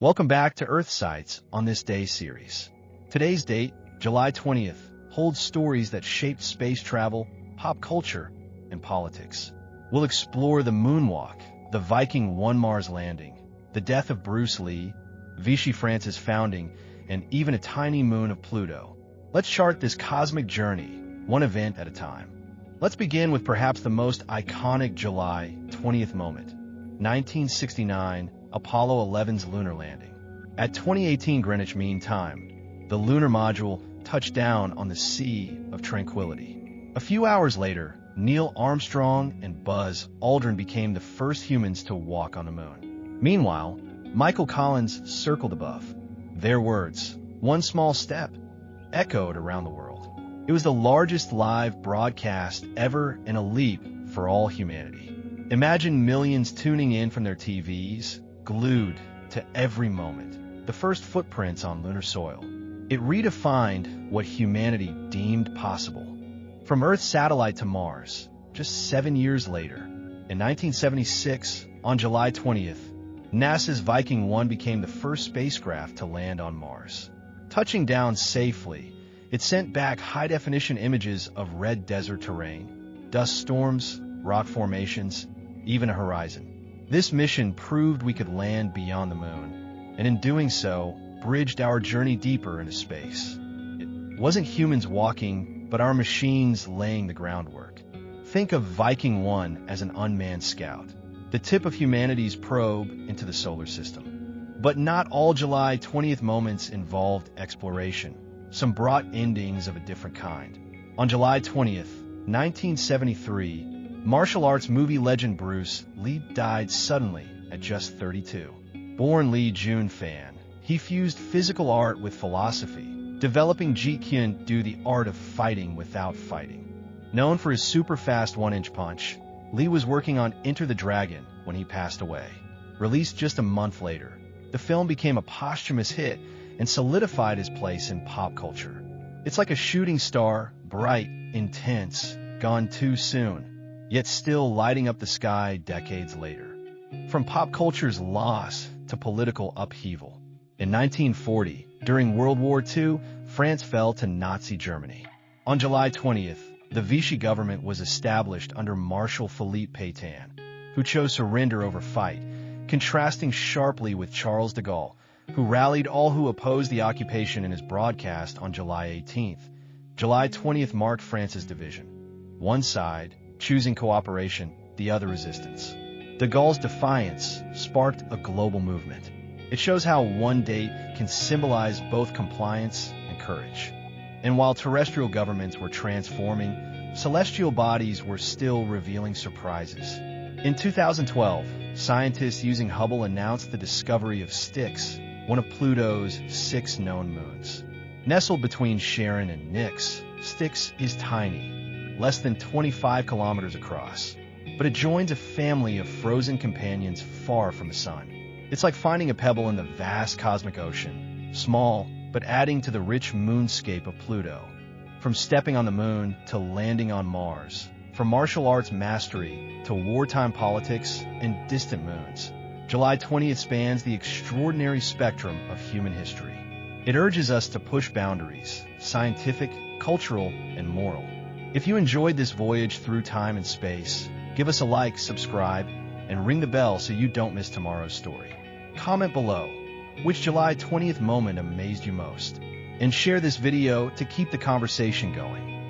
Welcome back to Earth Sights on this day series. Today's date, July 20th, holds stories that shaped space travel, pop culture, and politics. We'll explore the moonwalk, the Viking 1 Mars landing, the death of Bruce Lee, Vichy France's founding, and even a tiny moon of Pluto. Let's chart this cosmic journey, one event at a time. Let's begin with perhaps the most iconic July 20th moment, 1969, Apollo 11's lunar landing. At 2018 Greenwich Mean Time, the lunar module touched down on the Sea of Tranquility. A few hours later, Neil Armstrong and Buzz Aldrin became the first humans to walk on the moon. Meanwhile, Michael Collins circled above. Their words, "One small step," echoed around the world. It was the largest live broadcast ever and a leap for all humanity. Imagine millions tuning in from their TVs, glued to every moment. The first footprints on lunar soil. It redefined what humanity deemed possible. From Earth's satellite to Mars, just 7 years later, in 1976, on July 20th, NASA's Viking 1 became the first spacecraft to land on Mars. Touching down safely, it sent back high-definition images of red desert terrain, dust storms, rock formations, even a horizon. This mission proved we could land beyond the moon, and in doing so, bridged our journey deeper into space. It wasn't humans walking, but our machines laying the groundwork. Think of Viking 1 as an unmanned scout, the tip of humanity's probe into the solar system. But not all July 20th moments involved exploration. Some brought endings of a different kind. On July 20th, 1973, martial arts movie legend Bruce Lee died suddenly at just 32. Born Lee Jun fan, he fused physical art with philosophy, developing Jeet Kune Do, the art of fighting without fighting. Known for his super-fast one-inch punch, Lee was working on Enter the Dragon when he passed away. Released just a month later, the film became a posthumous hit and solidified his place in pop culture. It's like a shooting star, bright, intense, gone too soon, yet still lighting up the sky decades later. From pop culture's loss to political upheaval. In 1940, during World War II, France fell to Nazi Germany. On July 20th, the Vichy government was established under Marshal Philippe Pétain, who chose surrender over fight, contrasting sharply with Charles de Gaulle, who rallied all who opposed the occupation in his broadcast on July 18th. July 20th marked France's division. One side, choosing cooperation, the other resistance. De Gaulle's defiance sparked a global movement. It shows how one date can symbolize both compliance and courage. And while terrestrial governments were transforming, celestial bodies were still revealing surprises. In 2012, scientists using Hubble announced the discovery of Styx, one of Pluto's 6 known moons. Nestled between Charon and Nix, Styx is tiny, less than 25 kilometers across, but it joins a family of frozen companions far from the sun. It's like finding a pebble in the vast cosmic ocean, small, but adding to the rich moonscape of Pluto. From stepping on the moon to landing on Mars, from martial arts mastery to wartime politics and distant moons, July 20th spans the extraordinary spectrum of human history. It urges us to push boundaries, scientific, cultural, and moral. If you enjoyed this voyage through time and space, give us a like, subscribe, and ring the bell so you don't miss tomorrow's story. Comment below which July 20th moment amazed you most, and share this video to keep the conversation going.